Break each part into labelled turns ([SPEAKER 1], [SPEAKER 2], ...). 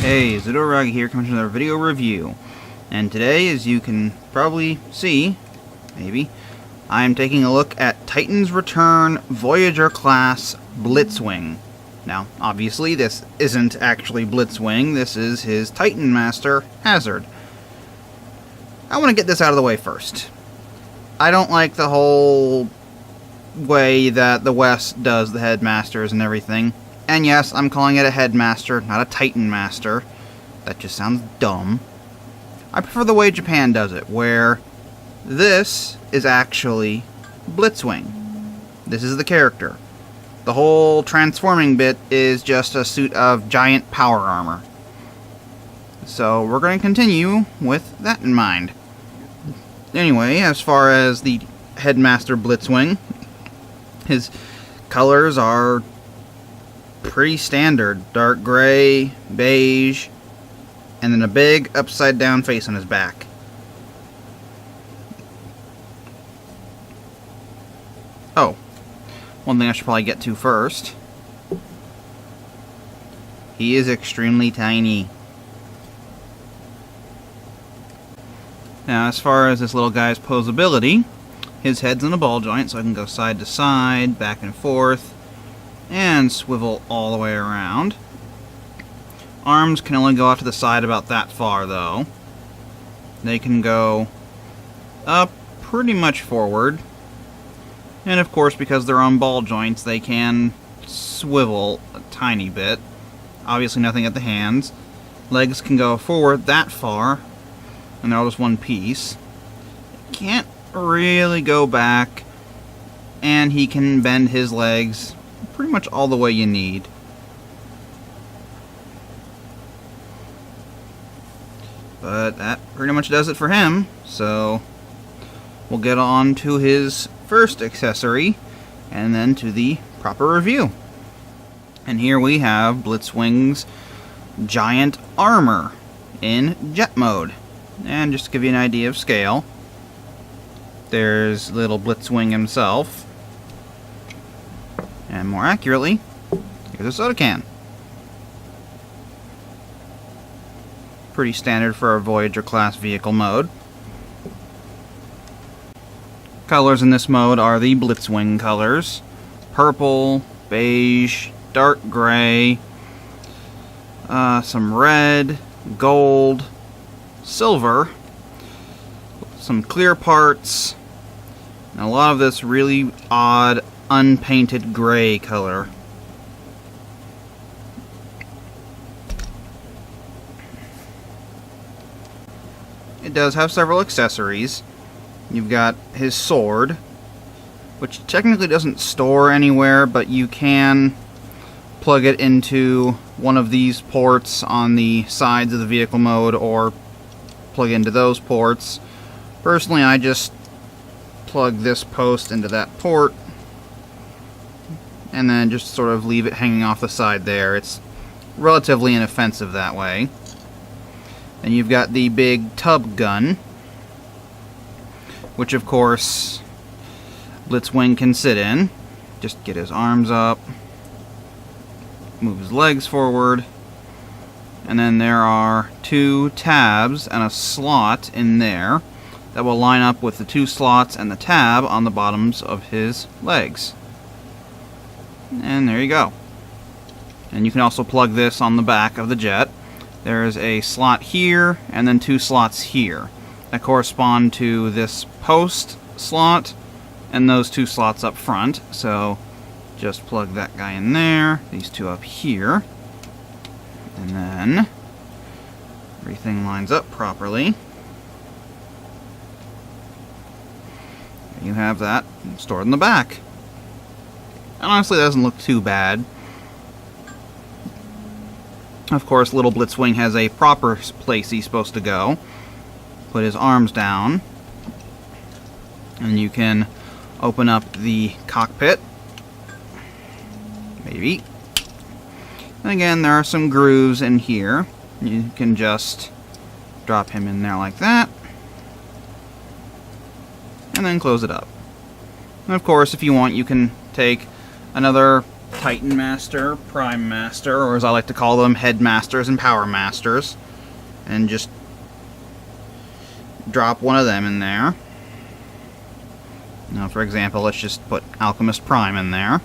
[SPEAKER 1] Hey, Zudorag here, coming to another video review. And today, as you can probably see, maybe, I am taking a look at Titans Retun Voyager Class Blitzwing. Now, obviously, this isn't actually Blitzwing, this is his Titan Master, Hazard. I want to get this out of the way first. I don't like the whole way that the West does the Headmasters and everything. And yes, I'm calling it a Headmaster, not a Titan Master. That just sounds dumb. I prefer the way Japan does it, where this is actually Blitzwing. This is the character. The whole transforming bit is just a suit of giant power armor. So we're going to continue with that in mind. Anyway, as far as the Headmaster Blitzwing, his colors are pretty standard. Dark gray, beige, and then a big upside down face on his back. Oh, one thing I should probably get to first. He is extremely tiny. Now, as far as this little guy's posability, his head's in a ball joint, so I can go side to side, back and forth, and swivel all the way around. Arms can only go off to the side about that far, though. They can go up pretty much forward. And of course, because they're on ball joints, they can swivel a tiny bit. Obviously nothing at the hands. Legs can go forward that far, and they're all just one piece. Can't really go back, and he can bend his legs pretty much all the way you need. But that pretty much does it for him, so we'll get on to his first accessory, and then to the proper review. And here we have Blitzwing's giant armor in jet mode. And just to give you an idea of scale, there's little Blitzwing himself. And more accurately, here's a soda can. Pretty standard for a Voyager class vehicle mode. Colors in this mode are the Blitzwing colors: purple, beige, dark gray, some red, gold, silver, some clear parts, and a lot of this really odd unpainted gray color. It does have several accessories. You've got his sword, which technically doesn't store anywhere, but you can plug it into one of these ports on the sides of the vehicle mode, or plug into those ports. Personally, I just plug this post into that port, and then just sort of leave it hanging off the side there. It's relatively inoffensive that way. And you've got the big tub gun, which of course Blitzwing can sit in. Just get his arms up, move his legs forward, and then there are two tabs and a slot in there that will line up with the two slots and the tab on the bottoms of his legs. And there you go. And you can also plug this on the back of the jet. There's a slot here, and then two slots here that correspond to this post slot and those two slots up front. So just plug that guy in there, these two up here, and then everything lines up properly. You have that stored in the back. And honestly, that doesn't look too bad. Of course, little Blitzwing has a proper place he's supposed to go. Put his arms down, and you can open up the cockpit. Maybe. And again, there are some grooves in here. You can just drop him in there like that, and then close it up. And of course, if you want, you can take another Titan Master, Prime Master, or as I like to call them, Headmasters and Power Masters, and just drop one of them in there. Now, for example, let's just put Alchemist Prime in there.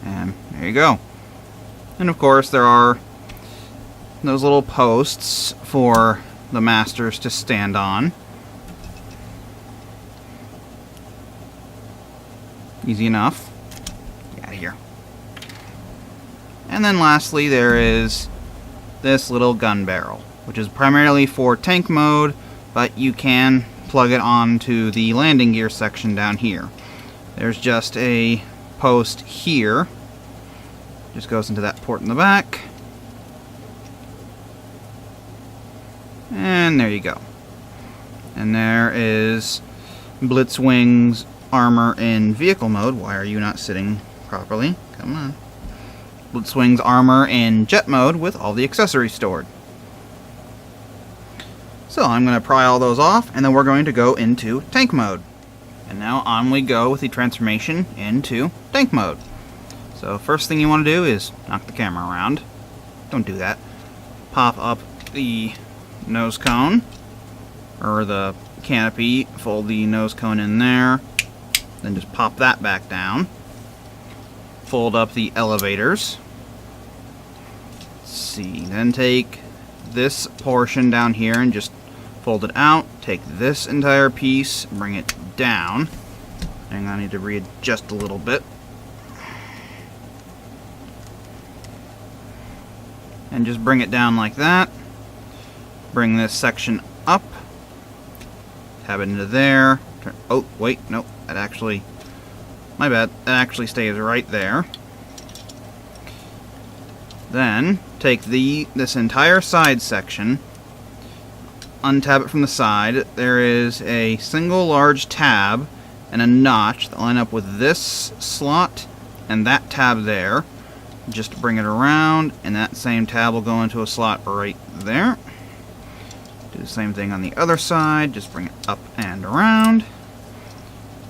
[SPEAKER 1] And there you go. And of course, there are those little posts for the Masters to stand on. Easy enough. Get out of here. And then lastly, there is this little gun barrel, which is primarily for tank mode, but you can plug it onto the landing gear section down here. There's just a post here. Just goes into that port in the back. And there you go. And there is Blitzwing's armor in vehicle mode. Why are you not sitting properly? Come on. Blitzwing's armor in jet mode with all the accessories stored. So I'm going to pry all those off, and then we're going to go into tank mode. And now on we go with the transformation into tank mode. So first thing you want to do is knock the camera around. Don't do that. Pop up the nose cone, or the canopy, fold the nose cone in there, then just pop that back down. Fold up the elevators. Let's see, then take this portion down here and just fold it out. Take this entire piece, bring it down. And I need to readjust a little bit. And just bring it down like that. Bring this section up. Tab it into there. Oh, wait, nope. That actually... My bad. That actually stays right there. Then, take this entire side section, untab it from the side. There is a single large tab and a notch that line up with this slot and that tab there. Just bring it around, and that same tab will go into a slot right there. Do the same thing on the other side. Just bring it up and around.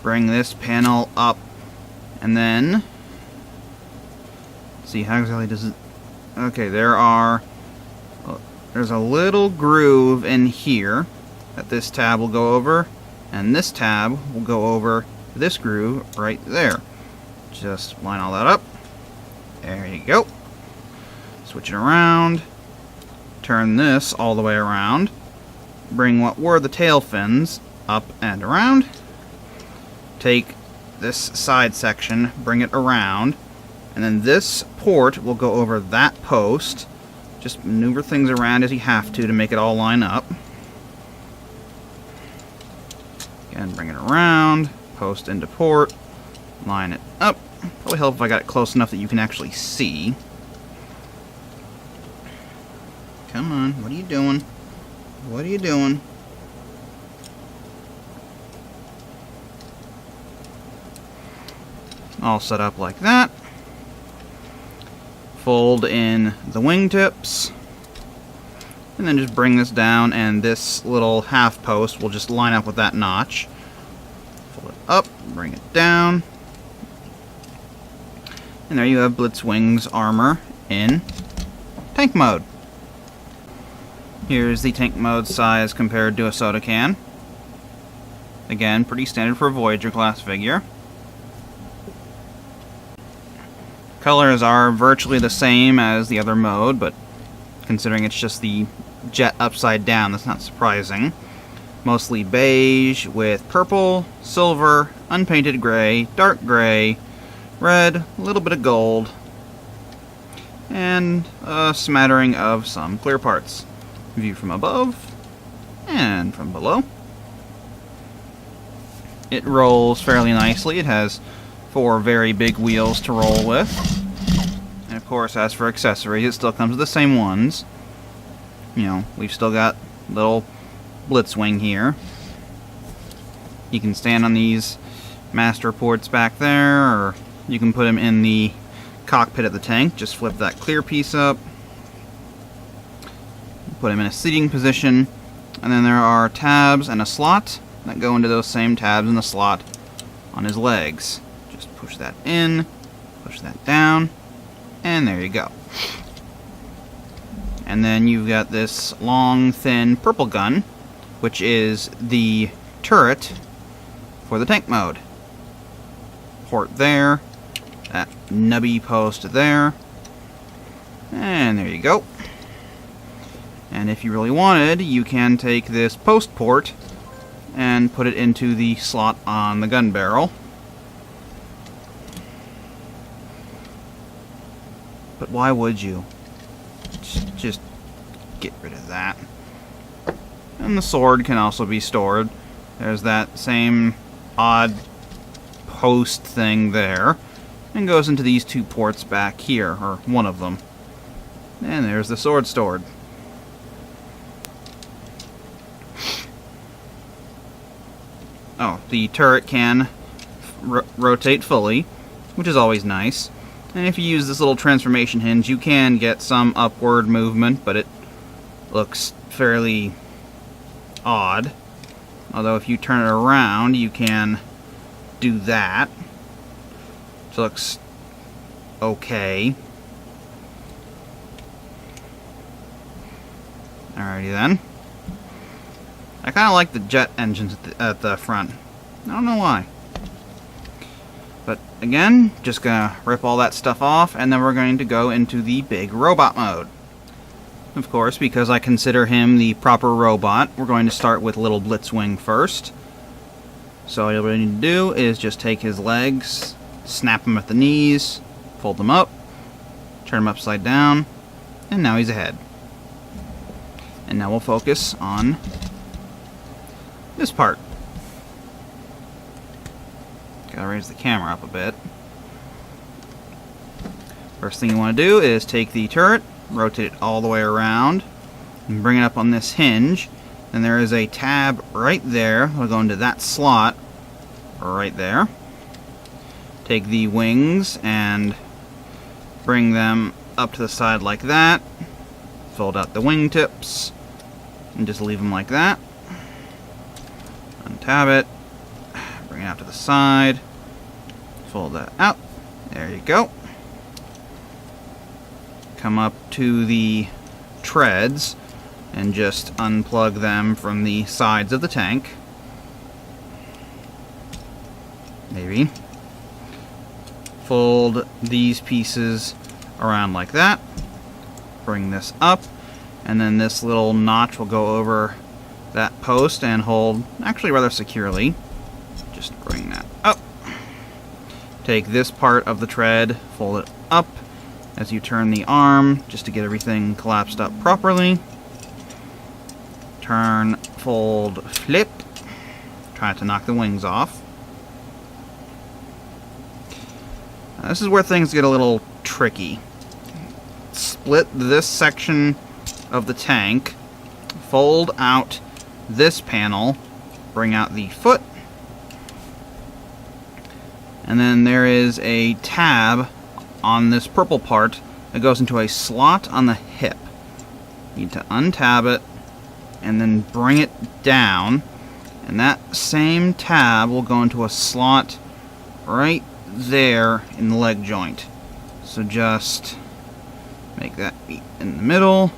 [SPEAKER 1] Bring this panel up, and then... see, how exactly does it... okay, there's a little groove in here that this tab will go over, and this tab will go over this groove right there. Just line all that up. There you go. Switch it around. Turn this all the way around. Bring what were the tail fins up and around. Take this side section, bring it around, and then this port will go over that post. Just maneuver things around as you have to make it all line up. Again, bring it around, post into port, line it up. Probably help if I got it close enough that you can actually see. Come on, what are you doing? What are you doing? All set up like that. Fold in the wingtips. And then just bring this down, and this little half post will just line up with that notch. Fold it up, bring it down. And there you have Blitzwing's armor in tank mode. Here's the tank mode size compared to a soda can. Again, pretty standard for a Voyager class figure. Colors are virtually the same as the other mode, but considering it's just the jet upside down, that's not surprising. Mostly beige with purple, silver, unpainted gray, dark gray, red, a little bit of gold, and a smattering of some clear parts. View from above and from below. It rolls fairly nicely. It has 4 very big wheels to roll with. And of course, as for accessories, it still comes with the same ones. You know, we've still got little Blitzwing here. You can stand on these master ports back there, or you can put him in the cockpit of the tank. Just flip that clear piece up. Put him in a seating position. And then there are tabs and a slot that go into those same tabs in the slot on his legs. Just push that in, push that down, and there you go. And then you've got this long, thin purple gun, which is the turret for the tank mode. Port there, that nubby post there, and there you go. And if you really wanted, you can take this post port and put it into the slot on the gun barrel. But why would you? Just get rid of that. And the sword can also be stored. There's that same odd post thing there, and goes into these two ports back here, or one of them. And there's the sword stored. Oh, the turret can rotate fully, which is always nice. And if you use this little transformation hinge, you can get some upward movement, but it looks fairly odd. Although if you turn it around, you can do that. Which looks okay. Alrighty then. I kind of like the jet engines at the front. I don't know why. But again, just gonna rip all that stuff off, and then we're going to go into the big robot mode. Of course, because I consider him the proper robot, we're going to start with little Blitzwing first. So all we need to do is just take his legs, snap them at the knees, fold them up, turn them upside down, and now he's ahead. And now we'll focus on this part. Gotta raise the camera up a bit. First thing you want to do is take the turret, rotate it all the way around, and bring it up on this hinge. And there is a tab right there. We'll go into that slot right there. Take the wings and bring them up to the side like that. Fold out the wingtips and just leave them like that. Untab it, bring it out to the side, fold that out. There you go. Come up to the treads and just unplug them from the sides of the tank. Maybe. Fold these pieces around like that. Bring this up, and then this little notch will go over that post and hold actually rather securely. Just bring that up. Take this part of the tread, fold it up as you turn the arm just to get everything collapsed up properly. Turn, fold, flip. Try not to knock the wings off. Now, this is where things get a little tricky. Split this section of the tank, fold out this panel, bring out the foot, and then there is a tab on this purple part that goes into a slot on the hip. You need to untab it and then bring it down, and that same tab will go into a slot right there in the leg joint. So just make that be in the middle,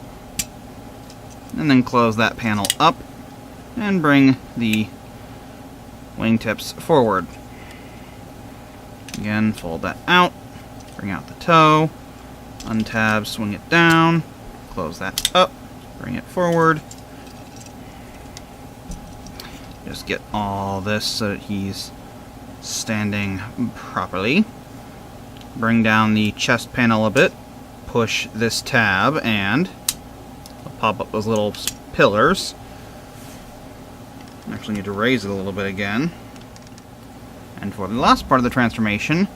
[SPEAKER 1] and then close that panel up and bring the wingtips forward. Again, fold that out, bring out the toe, untab, swing it down, close that up, bring it forward. Just get all this so that he's standing properly. Bring down the chest panel a bit, push this tab, and it'll pop up those little pillars. Actually need to raise it a little bit again. And for the last part of the transformation,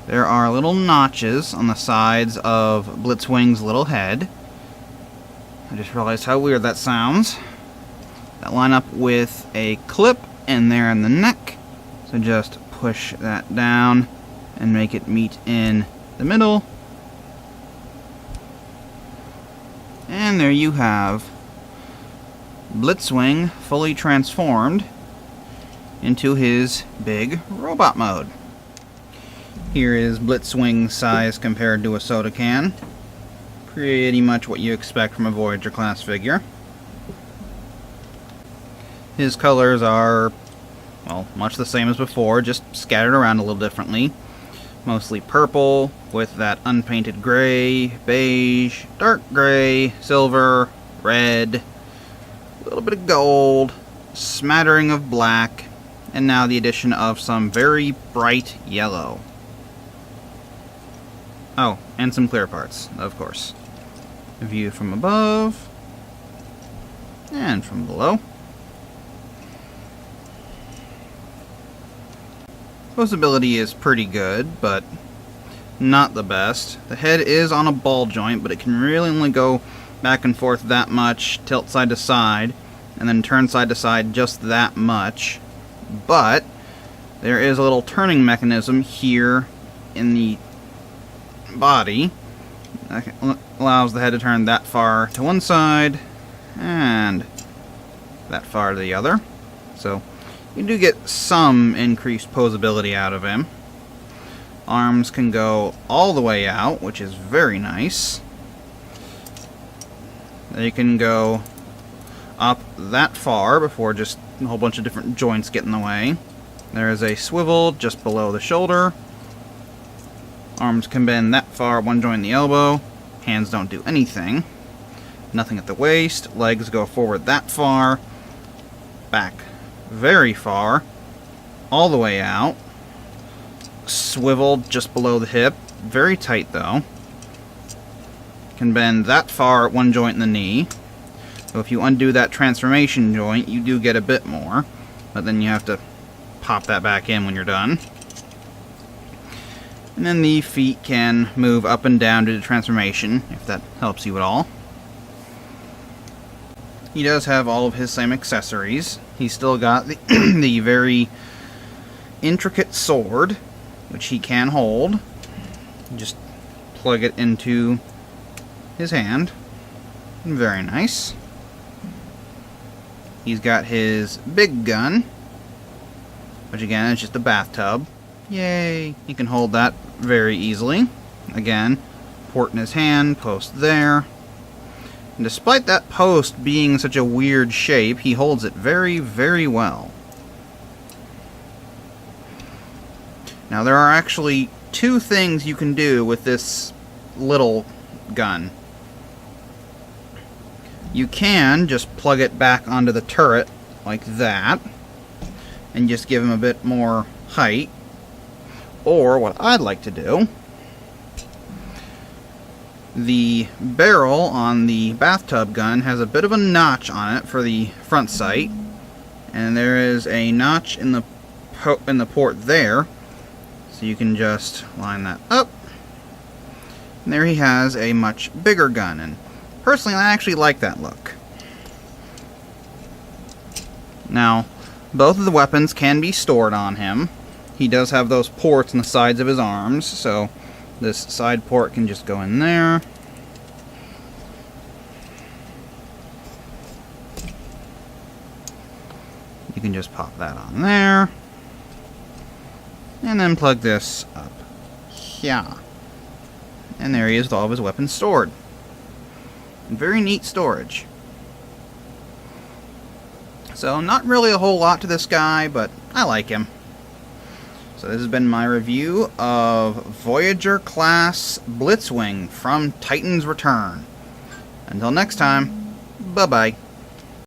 [SPEAKER 1] there are little notches on the sides of Blitzwing's little head. I just realized how weird that sounds. That line up with a clip in there in the neck. So just push that down and make it meet in the middle. And there you have Blitzwing fully transformed into his big robot mode. Here is Blitzwing's size compared to a soda can. Pretty much what you expect from a Voyager class figure. His colors are, well, much the same as before, just scattered around a little differently. Mostly purple, with that unpainted gray, beige, dark gray, silver, red, a little bit of gold, smattering of black, and now the addition of some very bright yellow. Oh, and some clear parts, of course. A view from above, and from below. Posability is pretty good, but not the best. The head is on a ball joint, but it can really only go back and forth that much, tilt side to side, and then turn side to side just that much. But there is a little turning mechanism here in the body that allows the head to turn that far to one side and that far to the other. So you do get some increased posability out of him. Arms can go all the way out, which is very nice. They can go up that far before just a whole bunch of different joints get in the way. There is a swivel just below the shoulder. Arms can bend that far, one joint in the elbow. Hands don't do anything. Nothing at the waist. Legs go forward that far. Back very far. All the way out. Swivel just below the hip. Very tight though. Can bend that far, one joint in the knee. So if you undo that transformation joint, you do get a bit more. But then you have to pop that back in when you're done. And then the feet can move up and down to the transformation, if that helps you at all. He does have all of his same accessories. He's still got the, the very intricate sword, which he can hold. Just plug it into his hand. Very nice. He's got his big gun, which again is just a bathtub. Yay! He can hold that very easily. Again, port in his hand, post there. And despite that post being such a weird shape, he holds it very, very well. Now there are actually two things you can do with this little gun. You can just plug it back onto the turret like that and just give him a bit more height. Or what I'd like to do, the barrel on the bathtub gun has a bit of a notch on it for the front sight, and there is a notch in the port there, so you can just line that up. And there he has a much bigger gun, and personally I actually like that look. Now, both of the weapons can be stored on him. He does have those ports on the sides of his arms, so this side port can just go in there. You can just pop that on there. And then plug this up here. And there he is with all of his weapons stored. Very neat storage. So not really a whole lot to this guy, but I like him. So this has been my review of Voyager Class Blitzwing from Titans Retun. Until next time, bye-bye.